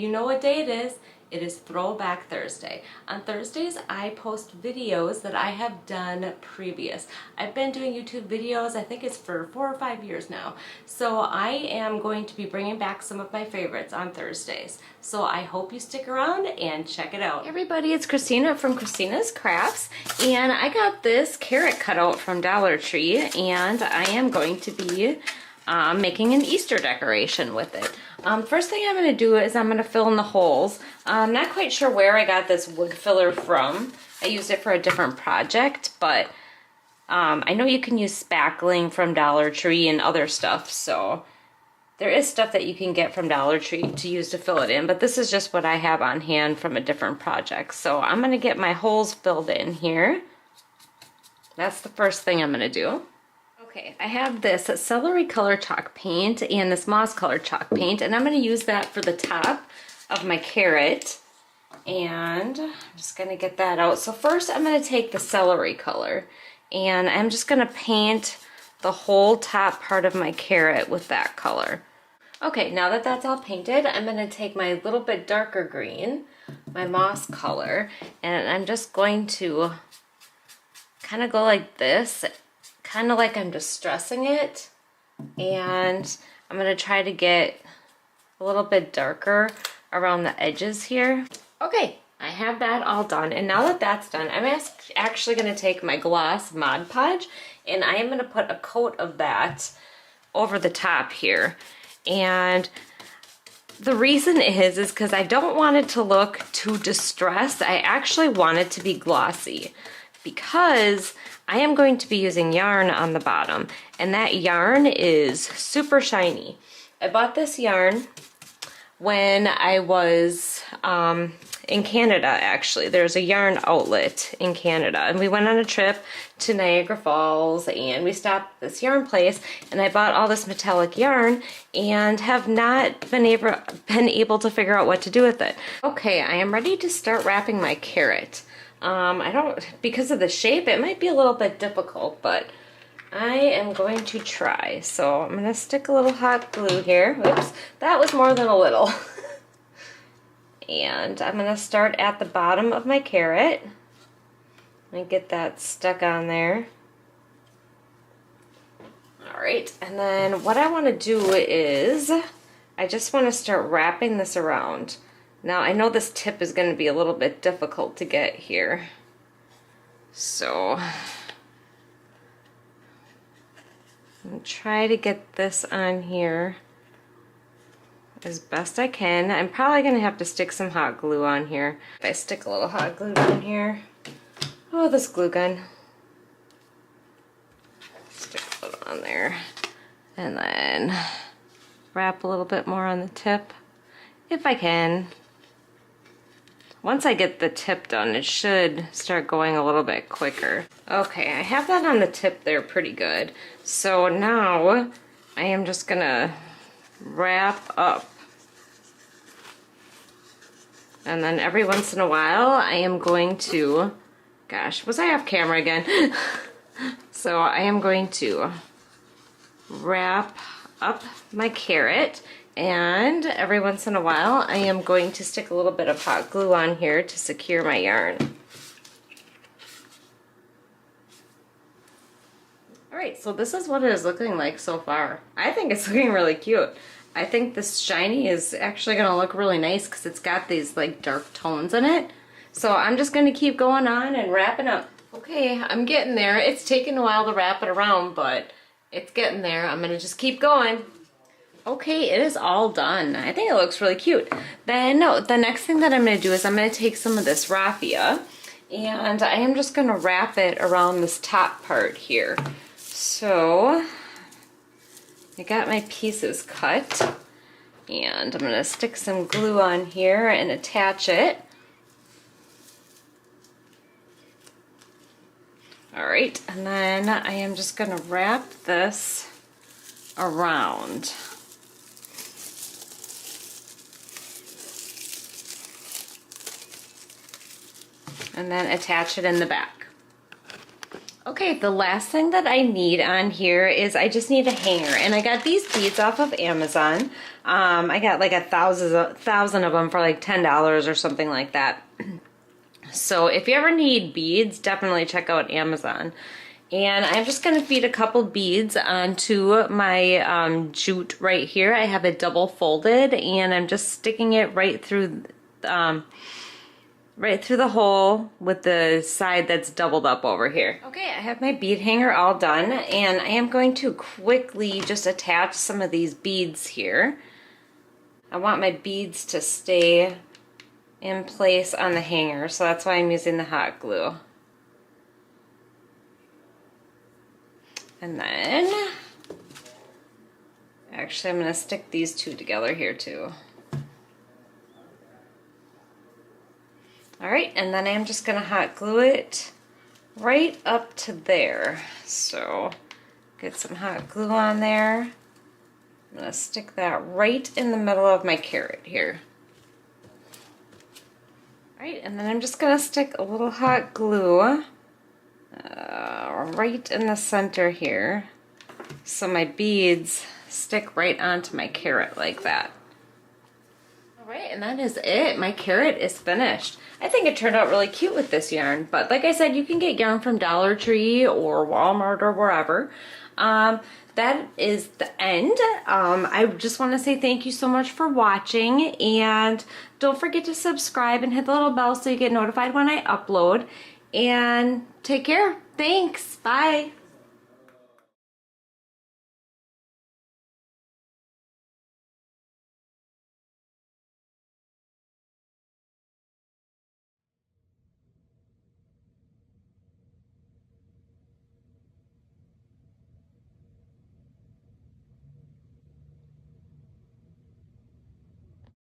you know what day it is. It is Throwback Thursday. On Thursdays, I post videos that I have done previous. I've been doing YouTube videos, I think it's for 4 or 5 years now. So I am going to be bringing back some of my favorites on Thursdays. So I hope you stick around and check it out. Hey everybody, it's Christina from Christina's Crafts, and I got this carrot cutout from Dollar Tree, and I am going to be making an Easter decoration with it. First thing I'm going to do is I'm going to fill in the holes. I'm not quite sure where I got this wood filler from. I used it for a different project, but I know you can use spackling from Dollar Tree and other stuff, so there is stuff that you can get from Dollar Tree to use to fill it in, but this is just what I have on hand from a different project. So I'm going to get my holes filled in here. That's the first thing I'm going to do. Okay, I have this celery color chalk paint and this moss color chalk paint, and I'm going to use that for the top of my carrot, and I'm just going to get that out. So first I'm going to take the celery color, and I'm just going to paint the whole top part of my carrot with that color. Okay, now that that's all painted, I'm going to take my little bit darker green, my moss color, and I'm just going to kind of go like this, kind of like I'm distressing it, and I'm going to try to get a little bit darker around the edges here. Okay, I have that all done, and now that that's done, I'm actually going to take my gloss Mod Podge, and I am going to put a coat of that over the top here. And the reason is because I don't want it to look too distressed. I actually want it to be glossy, because I am going to be using yarn on the bottom, and that yarn is super shiny. I bought this yarn when I was in Canada, actually. There's a yarn outlet in Canada, and we went on a trip to Niagara Falls, and we stopped at this yarn place, and I bought all this metallic yarn and have not been able to figure out what to do with it. Okay, I am ready to start wrapping my carrot. Because of the shape, it might be a little bit difficult, but I am going to try. So I'm going to stick a little hot glue here. Whoops, that was more than a little. And I'm going to start at the bottom of my carrot and get that stuck on there. Alright, and then what I want to do is I just want to start wrapping this around. Now I know this tip is going to be a little bit difficult to get here, so I'm going to try to get this on here as best I can. I'm probably going to have to stick some hot glue on here. If I stick a little hot glue on here, oh, this glue gun, stick a little on there, and then wrap a little bit more on the tip if I can. Once I get the tip done, it should start going a little bit quicker. Okay, I have that on the tip there pretty good. So now I am just gonna wrap up. And then every once in a while, I am going to, gosh, was I off camera again? So I am going to wrap up my carrot, and every once in a while I am going to stick a little bit of hot glue on here to secure my yarn. Alright, so this is what it is looking like so far. I think it's looking really cute. I think this shiny is actually going to look really nice because it's got these like dark tones in it. So I'm just going to keep going on and wrapping up. Okay, I'm getting there. It's taken a while to wrap it around, but it's getting there. I'm going to just keep going. Okay, it is all done. I think it looks really cute. Then the next thing that I'm going to do is I'm going to take some of this raffia, and I am just going to wrap it around this top part here. So I got my pieces cut, and I'm going to stick some glue on here and attach it. Alright, and then I am just going to wrap this around. And then attach it in the back. Okay, the last thing that I need on here is I just need a hanger, and I got these beads off of Amazon. I got like a thousand of them for like $10 or something like that. So if you ever need beads, definitely check out Amazon. And I'm just going to feed a couple beads onto my jute right here. I have it double folded, and I'm just sticking it right through the hole with the side that's doubled up over here. Okay, I have my bead hanger all done, and I am going to quickly just attach some of these beads here. I want my beads to stay in place on the hanger, so that's why I'm using the hot glue. And then, actually I'm going to stick these two together here too. Alright, and then I'm just going to hot glue it right up to there. So, get some hot glue on there. I'm going to stick that right in the middle of my carrot here. Alright, and then I'm just going to stick a little hot glue right in the center here, so my beads stick right onto my carrot like that. Alright, and that is it. My carrot is finished. I think it turned out really cute with this yarn, but like I said, you can get yarn from Dollar Tree or Walmart or wherever. That is the end. I just want to say thank you so much for watching, and don't forget to subscribe and hit the little bell so you get notified when I upload. And take care. Thanks. Bye.